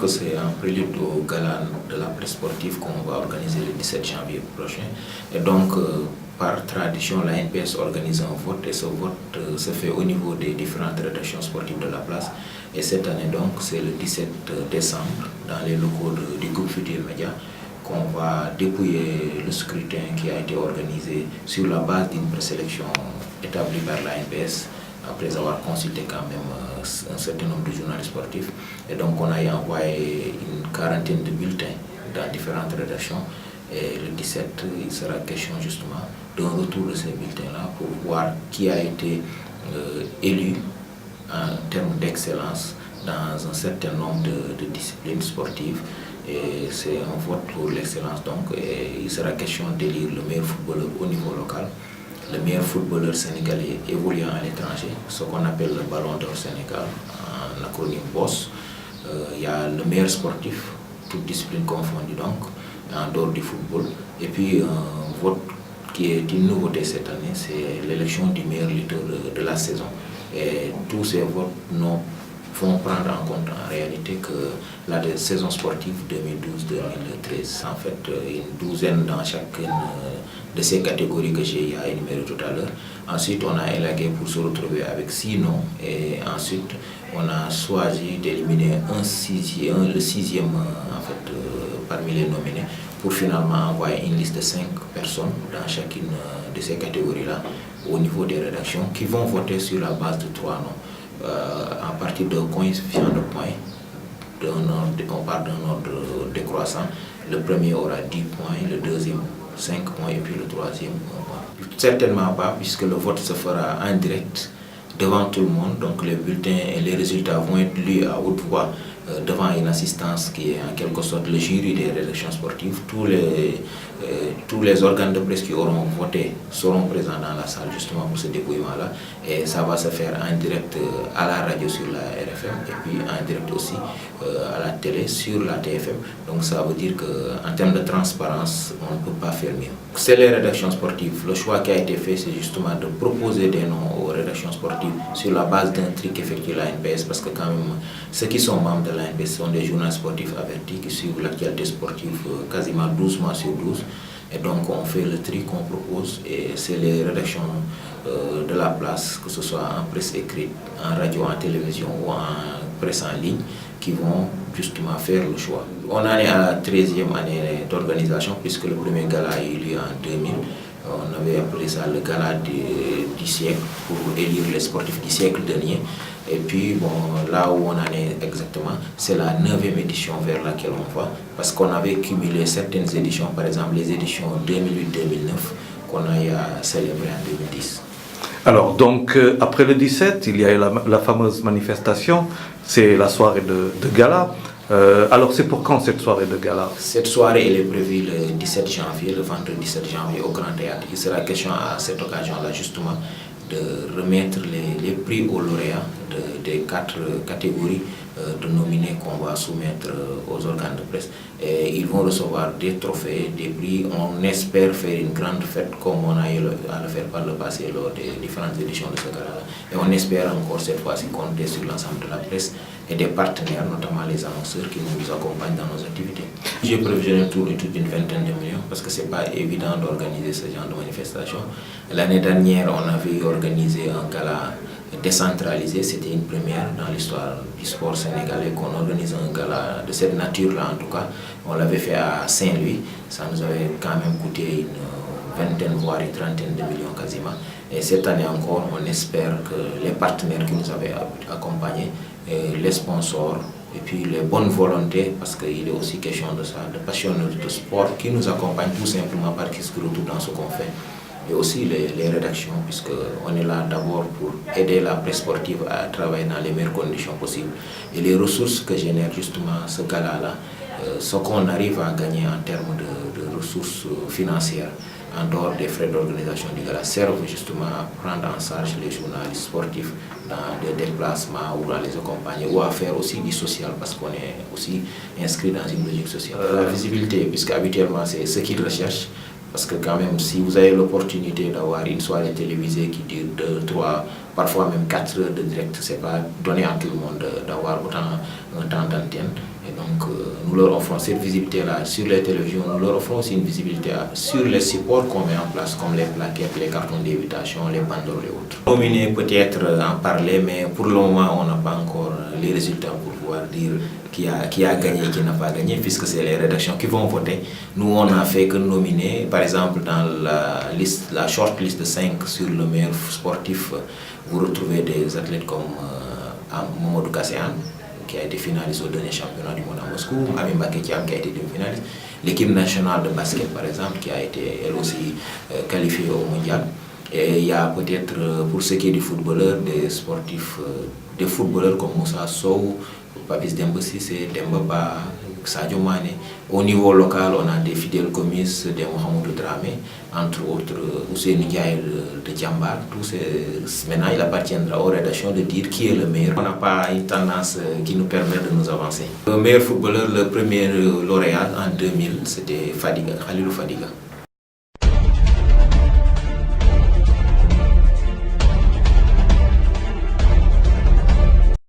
que c'est un prélude au gala de la presse sportive qu'on va organiser le 17 janvier prochain. Et donc, par tradition, la NPS organise un vote et ce vote se fait au niveau des différentes rédactions sportives de la place. Et cette année, donc, c'est le 17 décembre, dans les locaux du groupe Futur Média, qu'on va dépouiller le scrutin qui a été organisé sur la base d'une présélection établie par la NPS, après avoir consulté quand même un certain nombre de journalistes sportifs. Et donc on a envoyé une quarantaine de bulletins dans différentes rédactions. Et le 17, il sera question justement d'un retour de ces bulletins-là pour voir qui a été élu en termes d'excellence dans un certain nombre de disciplines sportives. Et c'est un vote pour l'excellence donc. Et il sera question d'élire le meilleur footballeur au niveau local, le meilleur footballeur sénégalais évoluant à l'étranger, ce qu'on appelle le Ballon d'Or Sénégal, en acronyme BOSS. Il y a le meilleur sportif, toutes disciplines confondues donc, en dehors du football. Et puis un vote qui est une nouveauté cette année, c'est l'élection du meilleur lutteur de la saison. Et tous ces votes vont prendre en compte en réalité que la saison sportive 2012-2013, en fait une douzaine dans chacune de ces catégories que j'ai énumérées tout à l'heure. Ensuite, on a élagué pour se retrouver avec 6 noms et ensuite on a choisi d'éliminer le sixième en fait, parmi les nominés pour finalement envoyer une liste de 5 personnes dans chacune de ces catégories-là au niveau des rédactions qui vont voter sur la base de 3 noms. À partir d'un coefficient de points, on part d'un ordre décroissant. Le premier aura 10 points, le deuxième 5 points et puis le troisième 1 point. Certainement pas, puisque le vote se fera en direct devant tout le monde. Donc les bulletins et les résultats vont être lus à haute voix devant une assistance qui est en quelque sorte le jury des rédactions sportives. Tous les organes de presse qui auront voté seront présents dans la salle justement pour ce dépouillement-là. Et ça va se faire en direct à la radio sur la RFM et puis en direct aussi à la télé sur la TFM. Donc ça veut dire qu'en termes de transparence, on ne peut pas faire mieux. C'est les rédactions sportives. Le choix qui a été fait, c'est justement de proposer des noms aux rédactions sportives sur la base d'un tri qu'effectue la NPS, parce que quand même, ceux qui sont membres de la NPS sont des journalistes sportifs avertis qui suivent l'actualité sportive quasiment 12 mois sur 12. Et donc on fait le tri qu'on propose et c'est les rédactions de la place, que ce soit en presse écrite, en radio, en télévision ou en presse en ligne, qui vont justement faire le choix. On en est à la 13e année d'organisation puisque le premier gala a eu lieu en 2000. On avait appelé ça le gala du siècle pour élire les sportifs du siècle dernier. Et puis, bon, là où on en est exactement, c'est la 9e édition vers laquelle on va, parce qu'on avait cumulé certaines éditions, par exemple les éditions 2008-2009, qu'on a célébrées en 2010. Alors, donc, après le 17, il y a eu la fameuse manifestation, c'est la soirée de gala. Alors, c'est pour quand cette soirée de gala? Cette soirée, elle est prévue le 17 janvier, le vendredi 17 janvier au Grand Théâtre. Il sera question à cette occasion-là, justement, de remettre les prix aux lauréats des 4 catégories de nominés qu'on va soumettre aux organes de presse. Et ils vont recevoir des trophées, des prix. On espère faire une grande fête comme on a eu à le faire par le passé lors des différentes éditions de ce gala-là. Et on espère encore cette fois-ci compter sur l'ensemble de la presse et des partenaires, notamment les annonceurs qui nous accompagnent dans nos activités. J'ai prévu un tour de toute une vingtaine de millions parce que ce n'est pas évident d'organiser ce genre de manifestation. L'année dernière, on avait organisé un gala décentralisé, c'était une première dans l'histoire du sport sénégalais qu'on organise un gala de cette nature-là en tout cas. On l'avait fait à Saint-Louis, ça nous avait quand même coûté une vingtaine voire une trentaine de millions quasiment. Et cette année encore, on espère que les partenaires qui nous avaient accompagnés, les sponsors et puis les bonnes volontés, parce qu'il est aussi question de ça, de passionnés de sport qui nous accompagnent tout simplement par qui se retrouve dans ce qu'on fait. Et aussi les rédactions, puisqu'on est là d'abord pour aider la presse sportive à travailler dans les meilleures conditions possibles. Et les ressources que génère justement ce gala-là, ce qu'on arrive à gagner en termes de ressources financières, en dehors des frais d'organisation du gala, servent justement à prendre en charge les journalistes sportifs dans des déplacements ou à les accompagner ou à faire aussi du social parce qu'on est aussi inscrit dans une logique sociale. La visibilité, puisque habituellement c'est ce qu'ils recherchent, parce que quand même si vous avez l'opportunité d'avoir une soirée télévisée qui dure 2, 3, parfois même 4 heures de direct, c'est pas donné à tout le monde d'avoir autant un temps d'antenne. Et Donc nous leur offrons cette visibilité-là sur les télévisions, nous leur offrons aussi une visibilité sur les supports qu'on met en place, comme les plaquettes, les cartons d'invitation, les banderoles et autres. Nominer peut-être en parler, mais pour le moment on n'a pas encore les résultats pour pouvoir dire qui a gagné et qui n'a pas gagné, puisque c'est les rédactions qui vont voter. Nous on n'a fait que nominer, par exemple dans la short list de 5 sur le meilleur sportif, vous retrouvez des athlètes comme Momodou Kasséan, qui a été finaliste au dernier championnat du monde à Moscou, Ami Mbaké Thiam qui a été demi-finaliste, l'équipe nationale de basket par exemple qui a été elle aussi qualifiée au mondial. Et il y a peut-être pour ce qui est du footballeur, des sportifs, des footballeurs comme Moussa Sow, Papis Demba Cissé, Demba Ba, Sadio Mané. Au niveau local, on a des Fidel Gomis, des Mohamedou Dramé, entre autres Ousseynou Ndiaye de Djambar. Maintenant, il appartiendra aux rédactions de dire qui est le meilleur. On n'a pas une tendance qui nous permet de nous avancer. Le meilleur footballeur, le premier lauréat en 2000, c'était Fadiga, Khalilou Fadiga.